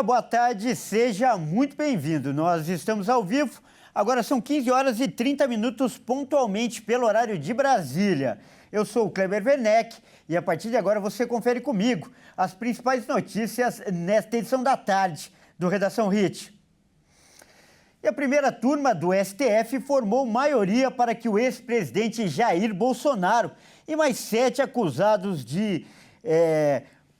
Olá, boa tarde, seja muito bem-vindo. Nós estamos ao vivo, agora são 15 horas e 30 minutos pontualmente pelo horário de Brasília. Eu sou o Kleber Werneck e a partir de agora você confere comigo as principais notícias nesta edição da tarde do Redação Hit. E a primeira turma do STF formou maioria para que o ex-presidente Jair Bolsonaro e mais 7 acusados de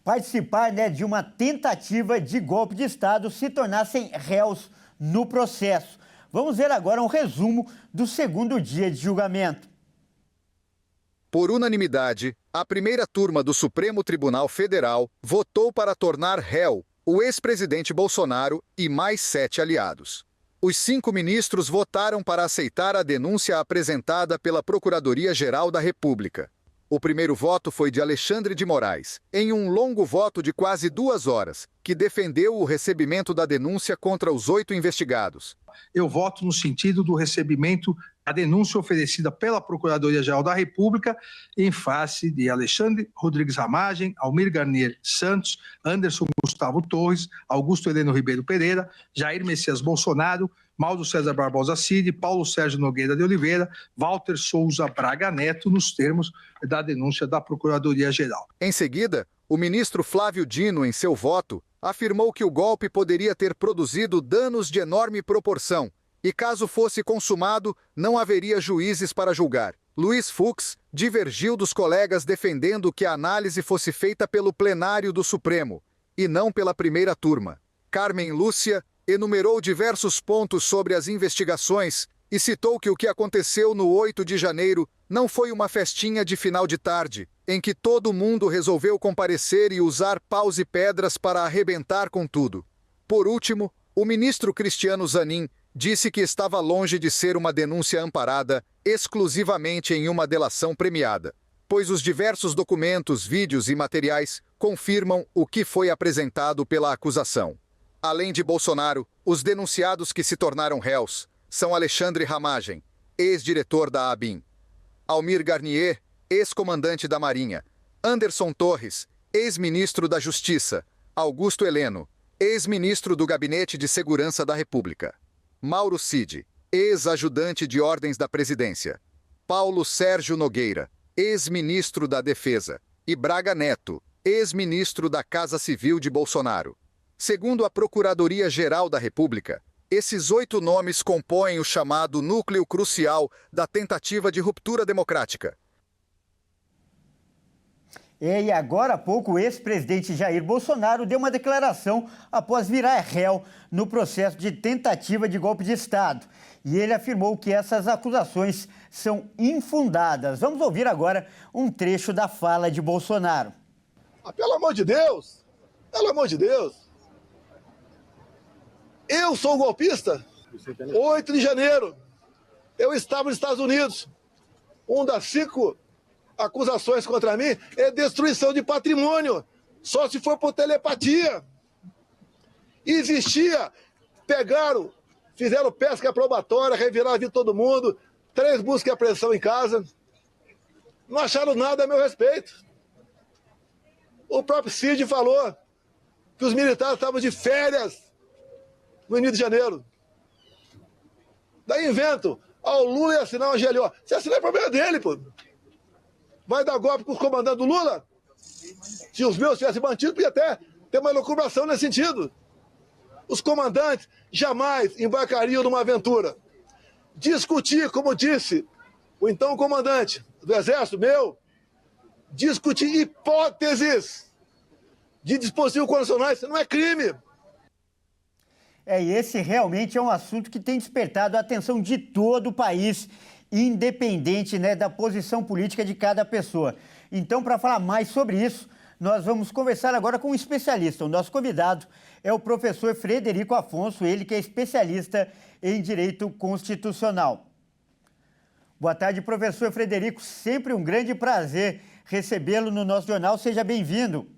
participar de uma tentativa de golpe de Estado se tornassem réus no processo. Vamos ver agora um resumo do segundo dia de julgamento. Por unanimidade, a primeira turma do Supremo Tribunal Federal votou para tornar réu o ex-presidente Bolsonaro e mais 7 aliados. Os 5 ministros votaram para aceitar a denúncia apresentada pela Procuradoria-Geral da República. O primeiro voto foi de Alexandre de Moraes, em um longo voto de quase 2 horas, que defendeu o recebimento da denúncia contra os 8 investigados. Eu voto no sentido do recebimento da denúncia oferecida pela Procuradoria-Geral da República em face de Alexandre Rodrigues Ramagem, Almir Garnier Santos, Anderson Gustavo Torres, Augusto Heleno Ribeiro Pereira, Jair Messias Bolsonaro, Mauro César Barbosa Cid, Paulo Sérgio Nogueira de Oliveira, Walter Souza Braga Neto, nos termos da denúncia da Procuradoria-Geral. Em seguida, o ministro Flávio Dino, em seu voto, afirmou que o golpe poderia ter produzido danos de enorme proporção e, caso fosse consumado, não haveria juízes para julgar. Luiz Fux divergiu dos colegas defendendo que a análise fosse feita pelo plenário do Supremo e não pela primeira turma. Carmen Lúcia enumerou diversos pontos sobre as investigações e citou que o que aconteceu no 8 de janeiro não foi uma festinha de final de tarde, em que todo mundo resolveu comparecer e usar paus e pedras para arrebentar com tudo. Por último, o ministro Cristiano Zanin disse que estava longe de ser uma denúncia amparada exclusivamente em uma delação premiada, pois os diversos documentos, vídeos e materiais confirmam o que foi apresentado pela acusação. Além de Bolsonaro, os denunciados que se tornaram réus são Alexandre Ramagem, ex-diretor da ABIN, Almir Garnier, ex-comandante da Marinha, Anderson Torres, ex-ministro da Justiça, Augusto Heleno, ex-ministro do Gabinete de Segurança da República, Mauro Cid, ex-ajudante de ordens da Presidência, Paulo Sérgio Nogueira, ex-ministro da Defesa, e Braga Neto, ex-ministro da Casa Civil de Bolsonaro. Segundo a Procuradoria-Geral da República, esses 8 nomes compõem o chamado núcleo crucial da tentativa de ruptura democrática. E agora há pouco, o ex-presidente Jair Bolsonaro deu uma declaração após virar réu no processo de tentativa de golpe de Estado. E ele afirmou que essas acusações são infundadas. Vamos ouvir agora um trecho da fala de Bolsonaro. Pelo amor de Deus! Pelo amor de Deus! Eu sou um golpista. 8 de janeiro, eu estava nos Estados Unidos. Uma das 5 acusações contra mim é destruição de patrimônio, só se for por telepatia. Existia, pegaram, fizeram pesca probatória, reviraram a vida de todo mundo, 3 buscas e apreensão em casa. Não acharam nada a meu respeito. O próprio Cid falou que os militares estavam de férias no início de janeiro. Daí inventam, o Lula ia assinar uma GLO. Se assinar é problema dele, pô. Vai dar golpe com os comandantes do Lula? Se os meus tivessem mantido, podia até ter uma elucubração nesse sentido. Os comandantes jamais embarcariam numa aventura. Discutir, como disse o então comandante do Exército, discutir hipóteses de dispositivos condicionais, isso não é crime. E esse realmente é um assunto que tem despertado a atenção de todo o país, independente da posição política de cada pessoa. Então, para falar mais sobre isso, nós vamos conversar agora com um especialista. O nosso convidado é o professor Frederico Afonso, ele que é especialista em Direito Constitucional. Boa tarde, professor Frederico. Sempre um grande prazer recebê-lo no nosso jornal. Seja bem-vindo.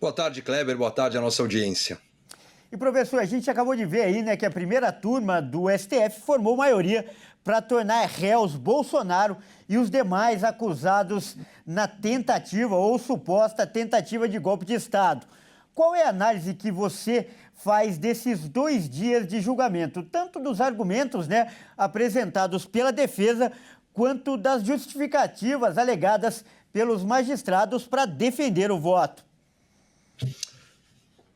Boa tarde, Kleber. Boa tarde à nossa audiência. E, professor, a gente acabou de ver aí, que a primeira turma do STF formou maioria para tornar réus Bolsonaro e os demais acusados na tentativa ou suposta tentativa de golpe de Estado. Qual é a análise que você faz desses 2 dias de julgamento, tanto dos argumentos, né, apresentados pela defesa, quanto das justificativas alegadas pelos magistrados para defender o voto?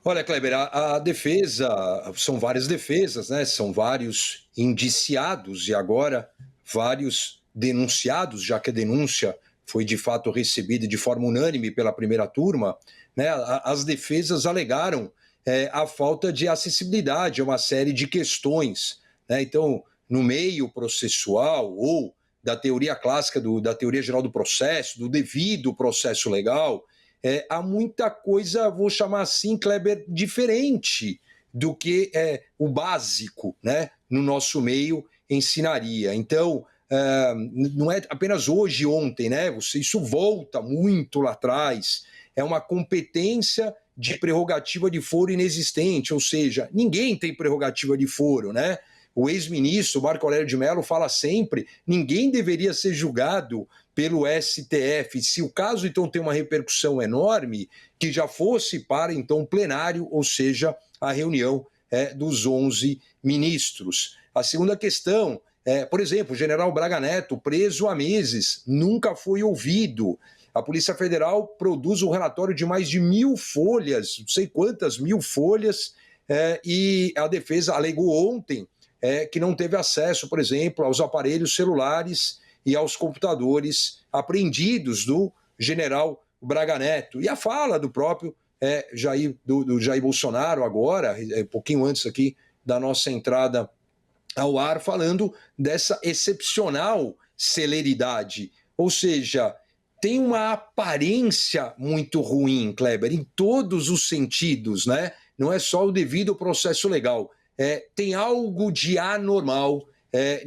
Olha, Kleber, a defesa, são várias defesas, né? São vários indiciados e agora vários denunciados, já que a denúncia foi de fato recebida de forma unânime pela primeira turma, né? As defesas alegaram a falta de acessibilidade a uma série de questões, né? Então, no meio processual ou da teoria clássica, da teoria geral do processo, do devido processo legal, há muita coisa, vou chamar assim, Kleber, diferente do que o básico, né, no nosso meio ensinaria. Então, não é apenas hoje e ontem, né? Isso volta muito lá atrás. É uma competência de prerrogativa de foro inexistente, ou seja, ninguém tem prerrogativa de foro, né? O ex-ministro Marco Aurélio de Mello fala sempre, ninguém deveria ser julgado pelo STF. Se o caso, então, tem uma repercussão enorme, que já fosse para, então, plenário, ou seja, a reunião dos 11 ministros. A segunda questão, por exemplo, o general Braga Neto, preso há meses, nunca foi ouvido. A Polícia Federal produz um relatório de mais de 1.000 folhas, não sei quantas 1.000 folhas, e a defesa alegou ontem que não teve acesso, por exemplo, aos aparelhos celulares e aos computadores apreendidos do general Braga Neto. E a fala do próprio do Jair Bolsonaro agora, um pouquinho antes aqui da nossa entrada ao ar, falando dessa excepcional celeridade. Ou seja, tem uma aparência muito ruim, Kleber, em todos os sentidos, né? Não é só o devido processo legal. Tem algo de anormal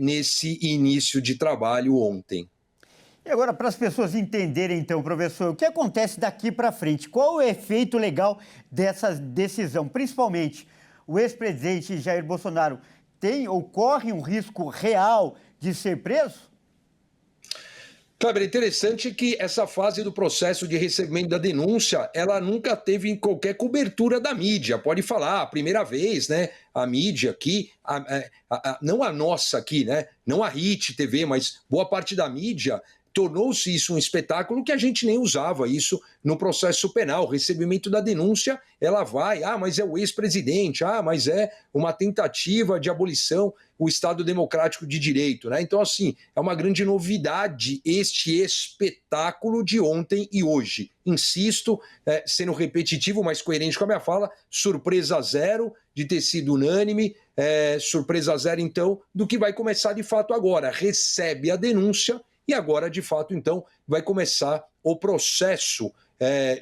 nesse início de trabalho ontem. E agora, para as pessoas entenderem, então, professor, o que acontece daqui para frente? Qual o efeito legal dessa decisão? Principalmente, o ex-presidente Jair Bolsonaro tem ou corre um risco real de ser preso? Kleber, é interessante que essa fase do processo de recebimento da denúncia, ela nunca teve qualquer cobertura da mídia. Pode falar, a primeira vez, né? A mídia aqui, não a nossa aqui, né? Não a RIT TV, mas boa parte da mídia, tornou-se isso um espetáculo que a gente nem usava isso no processo penal. O recebimento da denúncia, ela vai, mas é o ex-presidente, mas é uma tentativa de abolição o Estado Democrático de Direito, né? Então, assim, é uma grande novidade este espetáculo de ontem e hoje. Insisto, sendo repetitivo, mas coerente com a minha fala, surpresa zero de ter sido unânime, surpresa zero, então, do que vai começar de fato agora. Recebe a denúncia e agora, de fato, então, vai começar o processo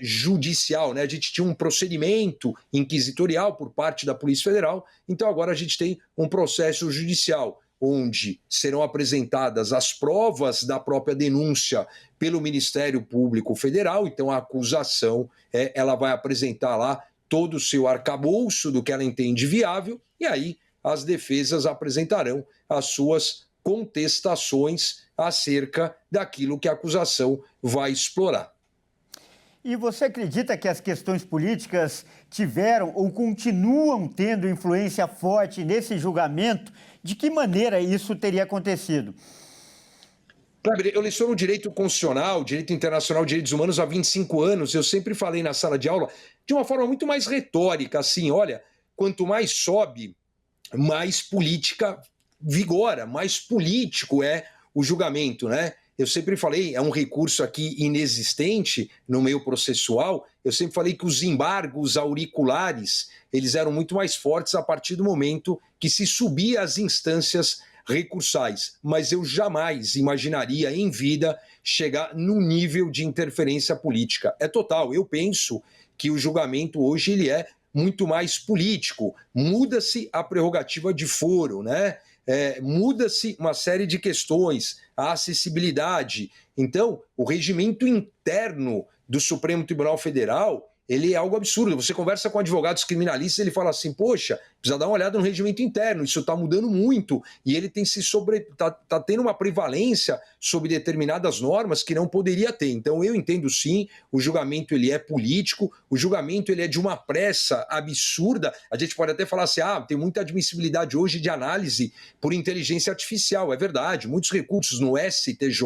judicial, né? A gente tinha um procedimento inquisitorial por parte da Polícia Federal, então agora a gente tem um processo judicial, onde serão apresentadas as provas da própria denúncia pelo Ministério Público Federal. Então a acusação, ela vai apresentar lá todo o seu arcabouço do que ela entende viável, e aí as defesas apresentarão as suas contestações acerca daquilo que a acusação vai explorar. E você acredita que as questões políticas tiveram ou continuam tendo influência forte nesse julgamento? De que maneira isso teria acontecido? Kleber, eu leciono direito constitucional, direito internacional, direitos humanos há 25 anos. Eu sempre falei na sala de aula de uma forma muito mais retórica, assim, olha, quanto mais sobe, mais política vigora, mais político é o julgamento, né? Eu sempre falei, é um recurso aqui inexistente no meio processual, eu sempre falei que os embargos auriculares, eles eram muito mais fortes a partir do momento que se subia às instâncias recursais, mas eu jamais imaginaria em vida chegar num nível de interferência política. É total, eu penso que o julgamento hoje ele é muito mais político, muda-se a prerrogativa de foro, né? Muda-se uma série de questões, a acessibilidade. Então, o regimento interno do Supremo Tribunal Federal, ele é algo absurdo. Você conversa com advogados criminalistas, ele fala assim, poxa, precisa dar uma olhada no regimento interno, isso está mudando muito, e ele tem tá tendo uma prevalência sobre determinadas normas que não poderia ter. Então eu entendo sim, o julgamento ele é político, o julgamento ele é de uma pressa absurda. A gente pode até falar assim, tem muita admissibilidade hoje de análise por inteligência artificial, é verdade, muitos recursos no STJ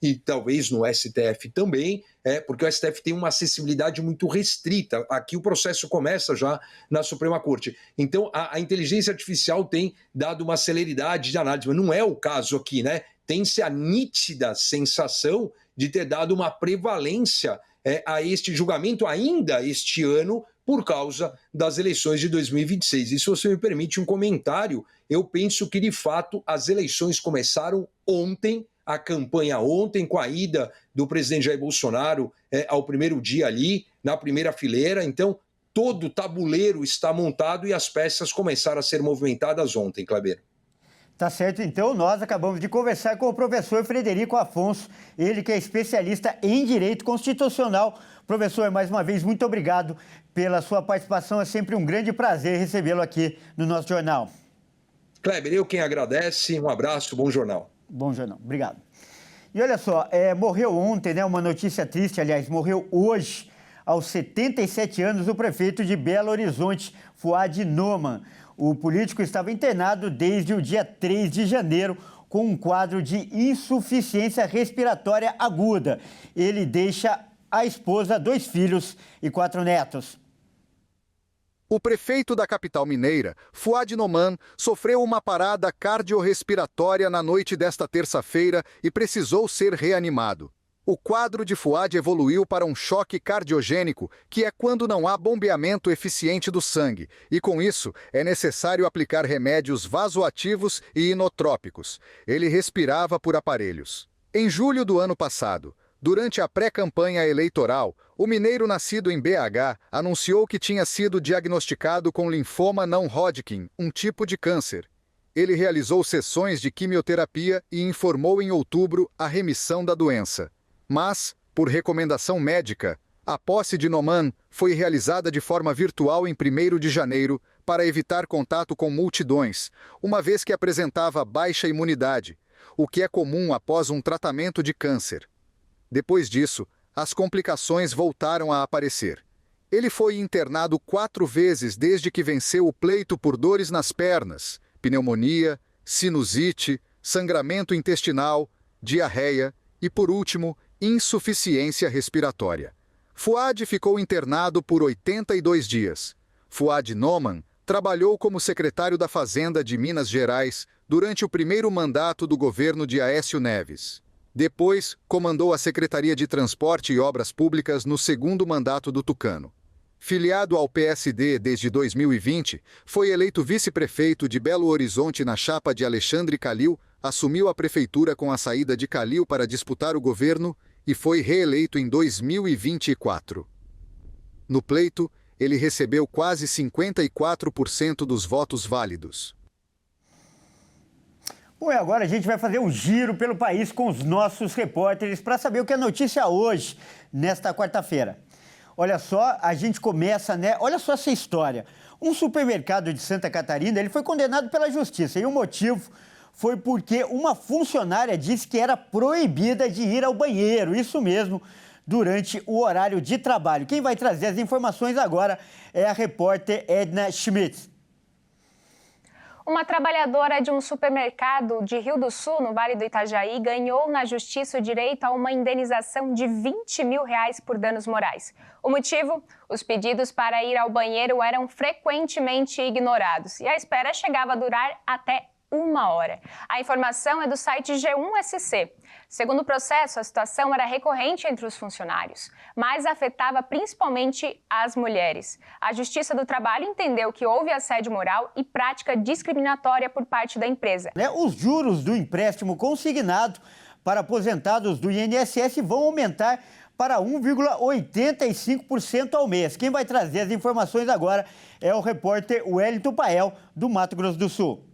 e talvez no STF também, porque o STF tem uma acessibilidade muito restrita. Aqui o processo começa já na Suprema Corte. Então, a inteligência artificial tem dado uma celeridade de análise, mas não é o caso aqui, né? Tem-se a nítida sensação de ter dado uma prevalência a este julgamento ainda este ano por causa das eleições de 2026. E se você me permite um comentário, eu penso que, de fato, as eleições começaram ontem, a campanha ontem, com a ida do presidente Jair Bolsonaro ao primeiro dia ali, na primeira fileira. Então, todo o tabuleiro está montado e as peças começaram a ser movimentadas ontem, Kleber. Tá certo, então nós acabamos de conversar com o professor Frederico Afonso, ele que é especialista em Direito Constitucional. Professor, mais uma vez, muito obrigado pela sua participação, é sempre um grande prazer recebê-lo aqui no nosso jornal. Kleber, eu quem agradece, um abraço, bom jornal. Bom jornal, obrigado. E olha só, morreu ontem, né, uma notícia triste, aliás, morreu hoje, aos 77 anos, o prefeito de Belo Horizonte, Fouad Noman. O político estava internado desde o dia 3 de janeiro com um quadro de insuficiência respiratória aguda. Ele deixa a esposa, 2 filhos e 4 netos. O prefeito da capital mineira, Fouad Noman, sofreu uma parada cardiorrespiratória na noite desta terça-feira e precisou ser reanimado. O quadro de Fouad evoluiu para um choque cardiogênico, que é quando não há bombeamento eficiente do sangue, e com isso é necessário aplicar remédios vasoativos e inotrópicos. Ele respirava por aparelhos. Em julho do ano passado, durante a pré-campanha eleitoral, o mineiro nascido em BH anunciou que tinha sido diagnosticado com linfoma não Hodgkin, um tipo de câncer. Ele realizou sessões de quimioterapia e informou em outubro a remissão da doença. Mas, por recomendação médica, a posse de Noman foi realizada de forma virtual em 1º de janeiro para evitar contato com multidões, uma vez que apresentava baixa imunidade, o que é comum após um tratamento de câncer. Depois disso, as complicações voltaram a aparecer. Ele foi internado 4 vezes desde que venceu o pleito por dores nas pernas, pneumonia, sinusite, sangramento intestinal, diarreia e, por último, insuficiência respiratória. Fouad ficou internado por 82 dias. Fouad Noman trabalhou como secretário da Fazenda de Minas Gerais durante o primeiro mandato do governo de Aécio Neves. Depois, comandou a Secretaria de Transporte e Obras Públicas no segundo mandato do tucano. Filiado ao PSD desde 2020, foi eleito vice-prefeito de Belo Horizonte na chapa de Alexandre Calil, assumiu a prefeitura com a saída de Calil para disputar o governo e foi reeleito em 2024. No pleito, ele recebeu quase 54% dos votos válidos. Bom, e agora a gente vai fazer um giro pelo país com os nossos repórteres para saber o que é notícia hoje, nesta quarta-feira. Olha só, a gente começa, né? Olha só essa história. Um supermercado de Santa Catarina, ele foi condenado pela justiça e o motivo foi porque uma funcionária disse que era proibida de ir ao banheiro, isso mesmo, durante o horário de trabalho. Quem vai trazer as informações agora é a repórter Edna Schmidt. Uma trabalhadora de um supermercado de Rio do Sul, no Vale do Itajaí, ganhou na justiça o direito a uma indenização de R$20 mil por danos morais. O motivo? Os pedidos para ir ao banheiro eram frequentemente ignorados e a espera chegava a durar até 1 hora. A informação é do site G1SC. Segundo o processo, a situação era recorrente entre os funcionários, mas afetava principalmente as mulheres. A Justiça do Trabalho entendeu que houve assédio moral e prática discriminatória por parte da empresa. Os juros do empréstimo consignado para aposentados do INSS vão aumentar para 1,85% ao mês. Quem vai trazer as informações agora é o repórter Wellington Pael, do Mato Grosso do Sul.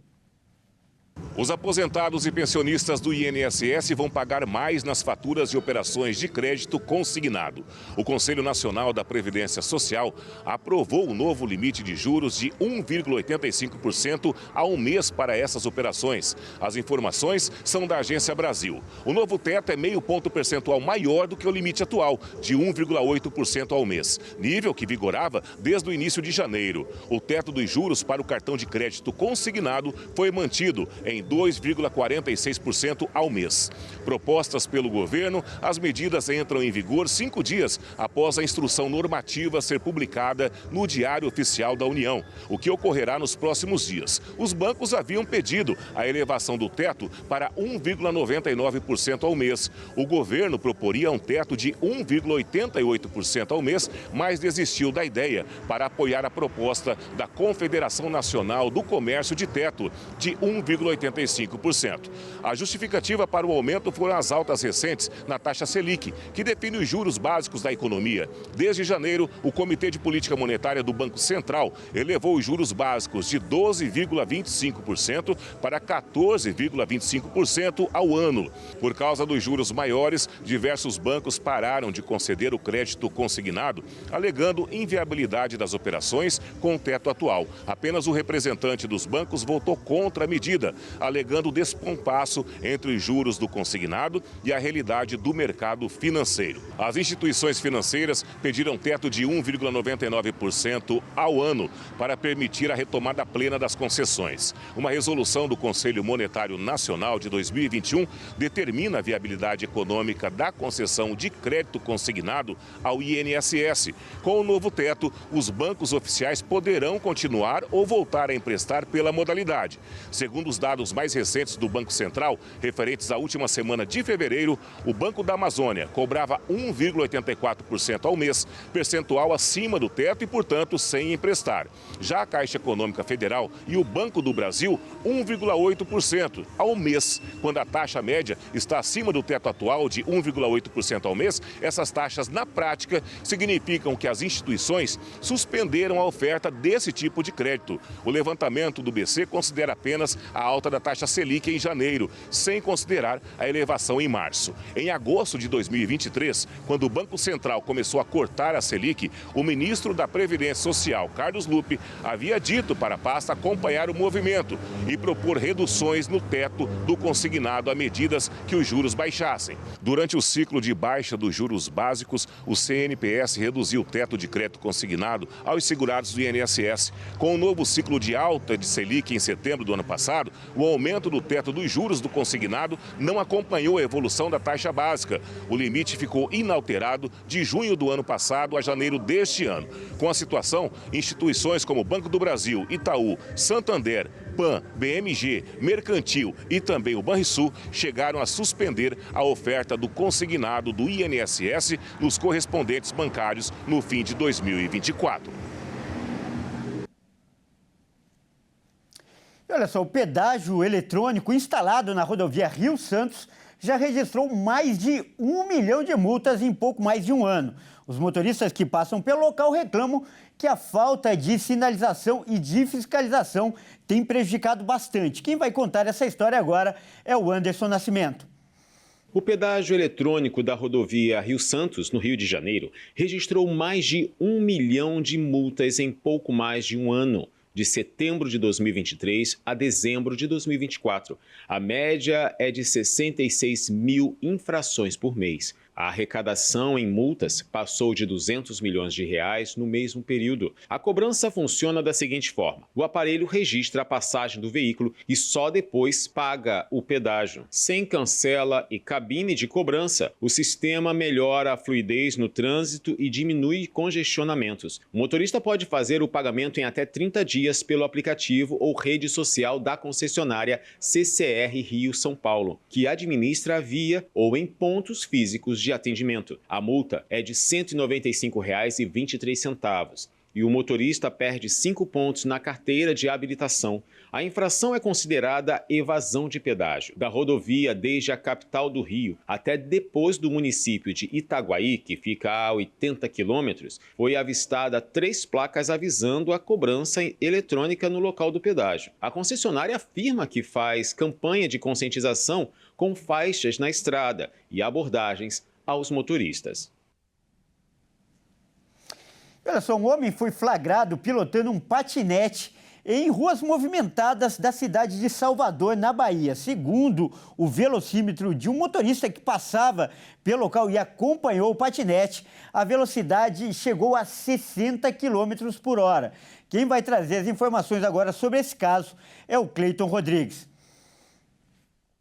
Os aposentados e pensionistas do INSS vão pagar mais nas faturas de operações de crédito consignado. O Conselho Nacional da Previdência Social aprovou o novo limite de juros de 1,85% ao mês para essas operações. As informações são da Agência Brasil. O novo teto é meio ponto percentual maior do que o limite atual, de 1,8% ao mês, nível que vigorava desde o início de janeiro. O teto dos juros para o cartão de crédito consignado foi mantido em 2,46% ao mês. Propostas pelo governo, as medidas entram em vigor 5 dias após a instrução normativa ser publicada no Diário Oficial da União, o que ocorrerá nos próximos dias. Os bancos haviam pedido a elevação do teto para 1,99% ao mês. O governo proporia um teto de 1,88% ao mês, mas desistiu da ideia para apoiar a proposta da Confederação Nacional do Comércio de teto de 1,85%. A justificativa para o aumento foram as altas recentes na taxa Selic, que define os juros básicos da economia. Desde janeiro, o Comitê de Política Monetária do Banco Central elevou os juros básicos de 12,25% para 14,25% ao ano. Por causa dos juros maiores, diversos bancos pararam de conceder o crédito consignado, alegando inviabilidade das operações com o teto atual. Apenas o representante dos bancos votou contra a medida, alegando descompasso entre os juros do consignado e a realidade do mercado financeiro. As instituições financeiras pediram teto de 1,99% ao ano para permitir a retomada plena das concessões. Uma resolução do Conselho Monetário Nacional de 2021 determina a viabilidade econômica da concessão de crédito consignado ao INSS. Com o novo teto, os bancos oficiais poderão continuar ou voltar a emprestar pela modalidade. Segundo os dados mais recentes do Banco Central, referentes à última semana de fevereiro, o Banco da Amazônia cobrava 1,84% ao mês, percentual acima do teto e, portanto, sem emprestar. Já a Caixa Econômica Federal e o Banco do Brasil, 1,8% ao mês. Quando a taxa média está acima do teto atual de 1,8% ao mês, essas taxas, na prática, significam que as instituições suspenderam a oferta desse tipo de crédito. O levantamento do BC considera apenas a alta da taxa Selic em janeiro, sem considerar a elevação em março. Em agosto de 2023, quando o Banco Central começou a cortar a Selic, o ministro da Previdência Social, Carlos Lupe, havia dito para a pasta acompanhar o movimento e propor reduções no teto do consignado a medidas que os juros baixassem. Durante o ciclo de baixa dos juros básicos, o CNPS reduziu o teto de crédito consignado aos segurados do INSS. Com o novo ciclo de alta de Selic em setembro do ano passado, o aumento do teto dos juros do consignado não acompanhou a evolução da taxa básica. O limite ficou inalterado de junho do ano passado a janeiro deste ano. Com a situação, instituições como Banco do Brasil, Itaú, Santander, PAN, BMG, Mercantil e também o Banrisul chegaram a suspender a oferta do consignado do INSS nos correspondentes bancários no fim de 2024. E olha só, o pedágio eletrônico instalado na rodovia Rio-Santos já registrou mais de 1 milhão de multas em pouco mais de um ano. Os motoristas que passam pelo local reclamam que a falta de sinalização e de fiscalização tem prejudicado bastante. Quem vai contar essa história agora é o Anderson Nascimento. O pedágio eletrônico da rodovia Rio-Santos, no Rio de Janeiro, registrou mais de 1 milhão de multas em pouco mais de um ano, de setembro de 2023 a dezembro de 2024. A média é de 66 mil infrações por mês. A arrecadação em multas passou de 200 milhões de reais no mesmo período. A cobrança funciona da seguinte forma: o aparelho registra a passagem do veículo e só depois paga o pedágio. Sem cancela e cabine de cobrança, o sistema melhora a fluidez no trânsito e diminui congestionamentos. O motorista pode fazer o pagamento em até 30 dias pelo aplicativo ou rede social da concessionária CCR Rio-São Paulo, que administra a via ou em pontos físicos de atendimento. A multa é de R$ 195,23. e o motorista perde 5 pontos na carteira de habilitação. A infração é considerada evasão de pedágio. Da rodovia desde a capital do Rio até depois do município de Itaguaí, que fica a 80 quilômetros, foi avistada 3 placas avisando a cobrança eletrônica no local do pedágio. A concessionária afirma que faz campanha de conscientização com faixas na estrada e abordagens aos motoristas. Olha só, um homem foi flagrado pilotando um patinete em ruas movimentadas da cidade de Salvador, na Bahia. Segundo o velocímetro de um motorista que passava pelo local e acompanhou o patinete, a velocidade chegou a 60 km por hora. Quem vai trazer as informações agora sobre esse caso é o Cleiton Rodrigues.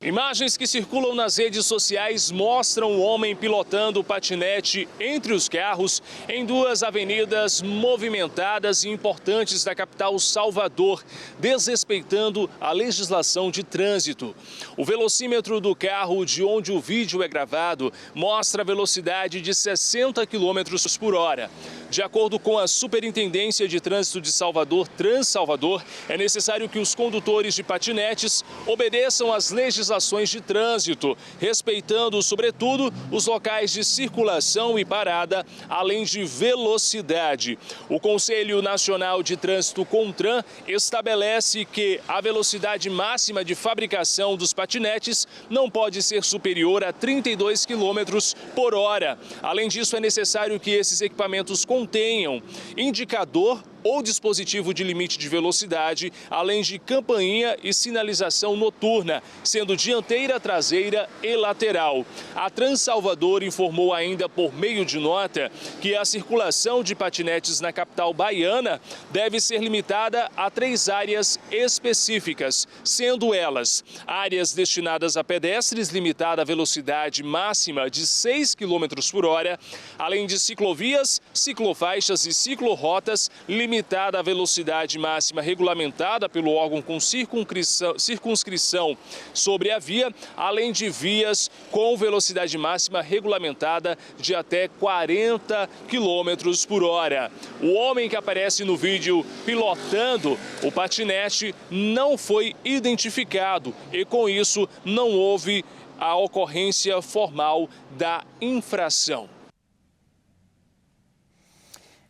Imagens que circulam nas redes sociais mostram o homem pilotando o patinete entre os carros em 2 avenidas movimentadas e importantes da capital Salvador, desrespeitando a legislação de trânsito. O velocímetro do carro de onde o vídeo é gravado mostra a velocidade de 60 km por hora. De acordo com a Superintendência de Trânsito de Salvador, Transalvador, é necessário que os condutores de patinetes obedeçam às legislações de trânsito, respeitando, sobretudo, os locais de circulação e parada, além de velocidade. O Conselho Nacional de Trânsito, CONTRAN, estabelece que a velocidade máxima de fabricação dos patinetes não pode ser superior a 32 km por hora. Além disso, é necessário que esses equipamentos contenham indicador ou dispositivo de limite de velocidade, além de campainha e sinalização noturna, sendo dianteira, traseira e lateral. A Transalvador informou ainda por meio de nota que a circulação de patinetes na capital baiana deve ser limitada a 3 áreas específicas, sendo elas áreas destinadas a pedestres, limitada a velocidade máxima de 6 km por hora, além de ciclovias, ciclofaixas e ciclorotas, limitada a velocidade máxima regulamentada pelo órgão com circunscrição sobre a via, além de vias com velocidade máxima regulamentada de até 40 km por hora. O homem que aparece no vídeo pilotando o patinete não foi identificado e, com isso, não houve a ocorrência formal da infração.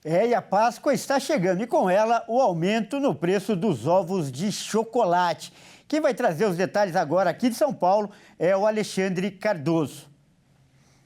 E a Páscoa está chegando e com ela o aumento no preço dos ovos de chocolate. Quem vai trazer os detalhes agora aqui de São Paulo é o Alexandre Cardoso.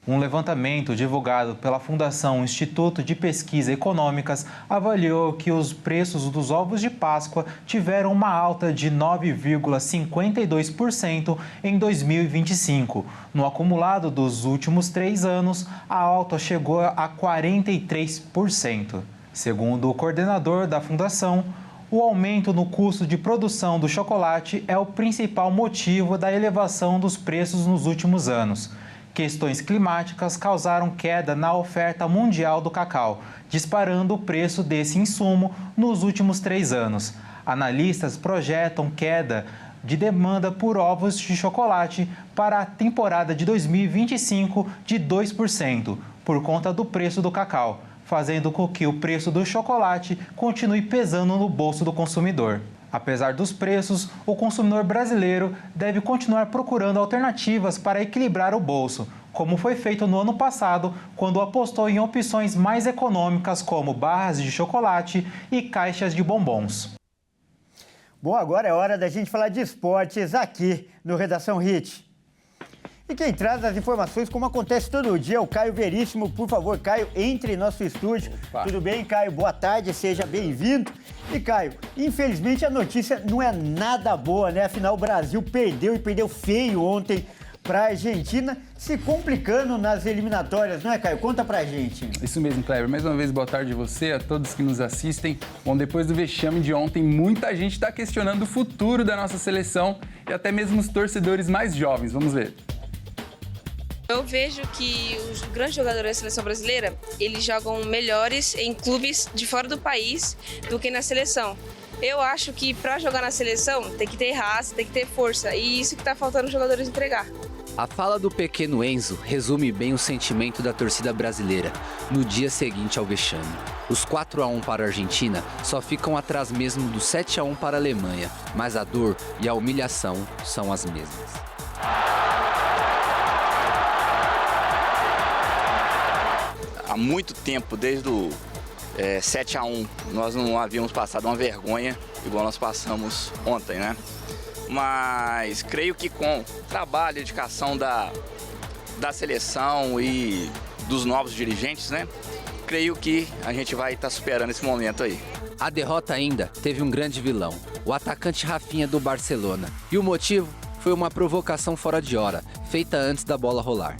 Um levantamento divulgado pela Fundação Instituto de Pesquisa Econômicas avaliou que os preços dos ovos de Páscoa tiveram uma alta de 9,52% em 2025. No acumulado dos últimos 3 anos, a alta chegou a 43%. Segundo o coordenador da Fundação, o aumento no custo de produção do chocolate é o principal motivo da elevação dos preços nos últimos anos. Questões climáticas causaram queda na oferta mundial do cacau, disparando o preço desse insumo nos últimos 3 anos. Analistas projetam queda de demanda por ovos de chocolate para a temporada de 2025 de 2%, por conta do preço do cacau, fazendo com que o preço do chocolate continue pesando no bolso do consumidor. Apesar dos preços, o consumidor brasileiro deve continuar procurando alternativas para equilibrar o bolso, como foi feito no ano passado, quando apostou em opções mais econômicas como barras de chocolate e caixas de bombons. Bom, agora é hora da gente falar de esportes aqui no Redação Hit. E quem traz as informações, como acontece todo dia, é o Caio Veríssimo. Por favor, Caio, entre em nosso estúdio. Opa. Tudo bem, Caio? Boa tarde, seja bem-vindo. E, Caio, infelizmente a notícia não é nada boa, né? Afinal, o Brasil perdeu e perdeu feio ontem para a Argentina, se complicando nas eliminatórias, não é, Caio? Conta pra gente. Isso mesmo, Kleber. Mais uma vez, boa tarde a você, a todos que nos assistem. Bom, depois do vexame de ontem, muita gente está questionando o futuro da nossa seleção e até mesmo os torcedores mais jovens. Vamos ver. Eu vejo que os grandes jogadores da seleção brasileira, eles jogam melhores em clubes de fora do país do que na seleção. Eu acho que para jogar na seleção tem que ter raça, tem que ter força, e isso que está faltando os jogadores entregar. A fala do pequeno Enzo resume bem o sentimento da torcida brasileira no dia seguinte ao vexame. Os 4-1 para a Argentina só ficam atrás mesmo do 7-1 para a Alemanha, mas a dor e a humilhação são as mesmas. Há muito tempo, desde o 7-1, nós não havíamos passado uma vergonha igual nós passamos ontem, né? Mas creio que com trabalho e dedicação da seleção e dos novos dirigentes, né? Creio que a gente vai estar superando esse momento aí. A derrota ainda teve um grande vilão, o atacante Rafinha do Barcelona. E o motivo foi uma provocação fora de hora, feita antes da bola rolar.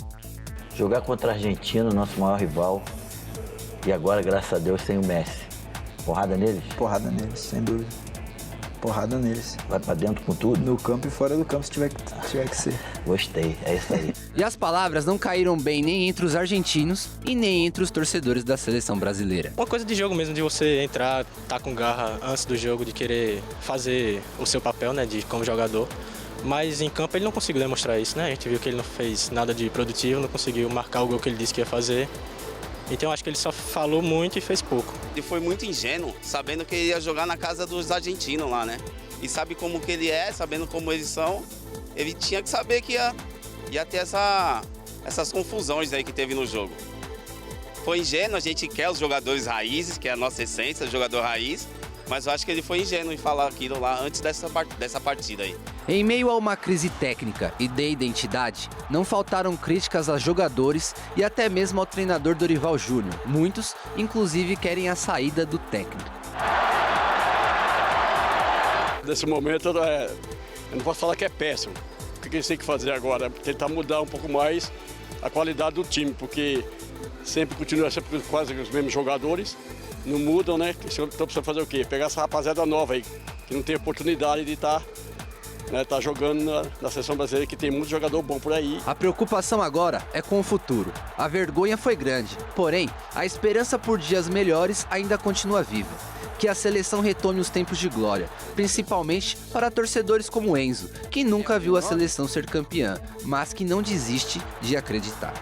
Jogar contra a Argentina, nosso maior rival, e agora, graças a Deus, tem o Messi. Porrada neles? Porrada neles, sem dúvida. Porrada neles. Vai pra dentro com tudo? No campo e fora do campo, se tiver que ser. Gostei, é isso aí. E as palavras não caíram bem nem entre os argentinos e nem entre os torcedores da seleção brasileira. Uma coisa de jogo mesmo, de você entrar, tá com garra antes do jogo, de querer fazer o seu papel, né, como jogador. Mas em campo ele não conseguiu demonstrar isso, né? A gente viu que ele não fez nada de produtivo, não conseguiu marcar o gol que ele disse que ia fazer. Então acho que ele só falou muito e fez pouco. Ele foi muito ingênuo, sabendo que ele ia jogar na casa dos argentinos lá, né? E sabe como que ele é, sabendo como eles são, ele tinha que saber que ia ter essas confusões aí que teve no jogo. Foi ingênuo, a gente quer os jogadores raízes, que é a nossa essência, o jogador raiz, mas eu acho que ele foi ingênuo em falar aquilo lá antes dessa partida aí. Em meio a uma crise técnica e de identidade, não faltaram críticas a jogadores e até mesmo ao treinador Dorival Júnior. Muitos, inclusive, querem a saída do técnico. Nesse momento, eu não posso falar que é péssimo. O que eles têm que fazer agora? Tentar mudar um pouco mais a qualidade do time, porque sempre continua sempre quase os mesmos jogadores, não mudam, né? Então precisa fazer o quê? Pegar essa rapaziada nova aí, que não tem oportunidade de estar jogando na seleção brasileira, que tem muito jogador bom por aí. A preocupação agora é com o futuro. A vergonha foi grande, porém, a esperança por dias melhores ainda continua viva. Que a seleção retome os tempos de glória, principalmente para torcedores como Enzo, que nunca viu a seleção ser campeã, mas que não desiste de acreditar.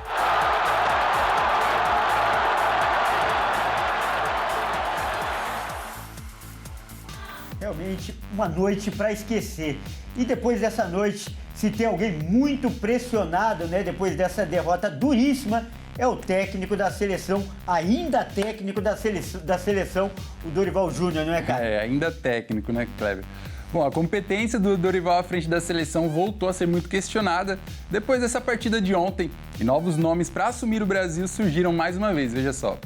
Realmente uma noite para esquecer. E depois dessa noite, se tem alguém muito pressionado, né, depois dessa derrota duríssima, é o técnico da seleção, ainda técnico da seleção, o Dorival Júnior, não é, cara? É, ainda técnico, né, Kleber? Bom, a competência do Dorival à frente da seleção voltou a ser muito questionada depois dessa partida de ontem. E novos nomes para assumir o Brasil surgiram mais uma vez, veja só.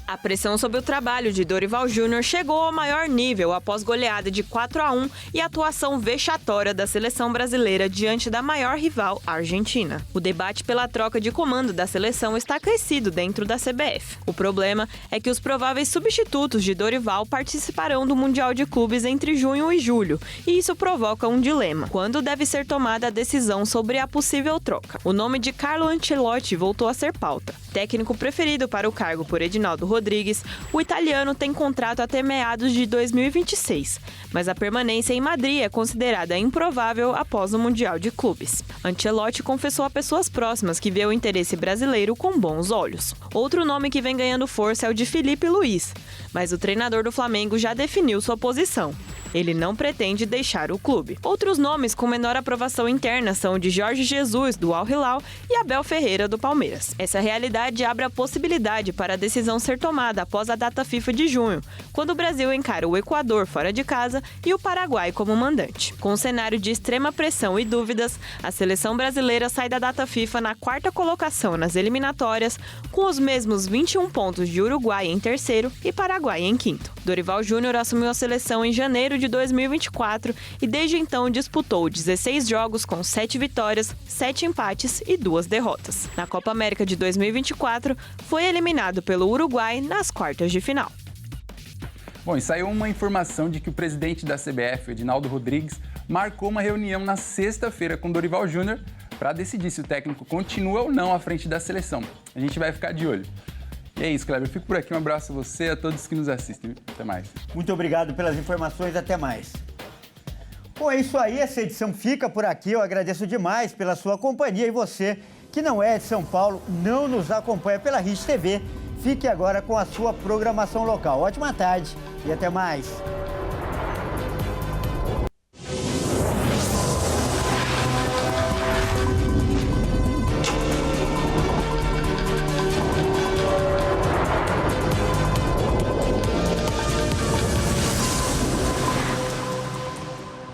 A pressão sobre o trabalho de Dorival Júnior chegou ao maior nível após goleada de 4-1 e atuação vexatória da seleção brasileira diante da maior rival, a Argentina. O debate pela troca de comando da seleção está aquecido dentro da CBF. O problema é que os prováveis substitutos de Dorival participarão do Mundial de Clubes entre junho e julho, e isso provoca um dilema: quando deve ser tomada a decisão sobre a possível troca? O nome de Carlo Ancelotti voltou a ser pauta. Técnico preferido para o cargo por Edinaldo Rodrigues, o italiano tem contrato até meados de 2026, mas a permanência em Madrid é considerada improvável após o Mundial de Clubes. Ancelotti confessou a pessoas próximas que vê o interesse brasileiro com bons olhos. Outro nome que vem ganhando força é o de Felipe Luiz, mas o treinador do Flamengo já definiu sua posição. Ele não pretende deixar o clube. Outros nomes com menor aprovação interna são o de Jorge Jesus, do Al Hilal, e Abel Ferreira, do Palmeiras. Essa realidade abre a possibilidade para a decisão ser tomada após a data FIFA de junho, quando o Brasil encara o Equador fora de casa e o Paraguai como mandante. Com um cenário de extrema pressão e dúvidas, a seleção brasileira sai da data FIFA na quarta colocação nas eliminatórias, com os mesmos 21 pontos de Uruguai em terceiro e Paraguai em quinto. Dorival Júnior assumiu a seleção em janeiro de 2024 e desde então disputou 16 jogos com 7 vitórias, 7 empates e 2 derrotas. Na Copa América de 2024, foi eliminado pelo Uruguai nas quartas de final. Bom, e saiu uma informação de que o presidente da CBF, Edinaldo Rodrigues, marcou uma reunião na sexta-feira com Dorival Júnior para decidir se o técnico continua ou não à frente da seleção. A gente vai ficar de olho. E é isso, Kleber. Eu fico por aqui. Um abraço a você e a todos que nos assistem. Até mais. Muito obrigado pelas informações. Até mais. Bom, é isso aí, essa edição fica por aqui. Eu agradeço demais pela sua companhia e você que não é de São Paulo, não nos acompanha pela RIS TV, fique agora com a sua programação local. Ótima tarde e até mais.